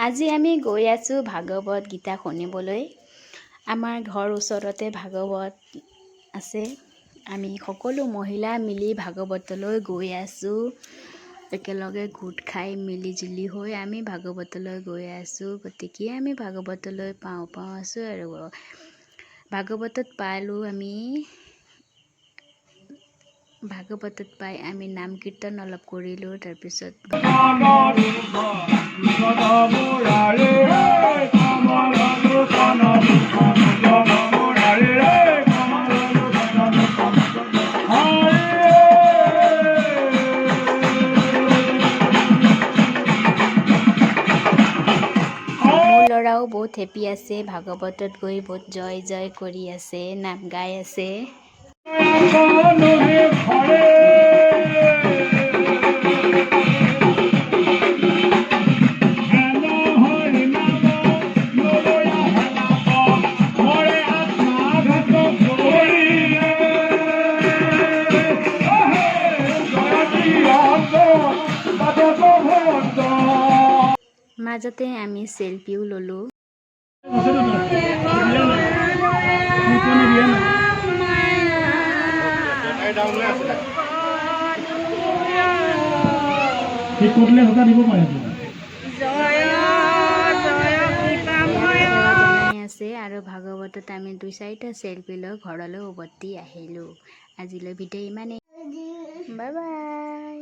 আজি আমি গৈ আছো ভাগৱত গীতা শুনিবলৈ। আমাৰ ঘৰ ওচৰতে ভাগৱত আছে। আমি সকলো মহিলা মিলি ভাগৱতলৈ গৈ আছো। একেলগে গোট খাই মিলি জুলি হৈ আমি ভাগৱতলৈ গৈ আছো। গতিকে আমি ভাগৱতলৈ পাওঁ আছো আৰু ভাগৱতত পালো। ভাগৱতত পাই আমি নাম কীৰ্তন অলপ কৰিলোঁ। তাৰপিছত ল'ৰাও বহুত হেপী আছে। ভাগৱতত গৈ বহুত জয় জয় কৰি আছে, নাম গাই আছে। মাজতে আমি সেলফিও ললো। আছে আৰু ভাগৱতত আমি 2-4টা সেলফি লৈ ঘৰলৈ উভতি আহিলো। আজিলৈ ভিডিঅ' ইমানেই। Bye bye.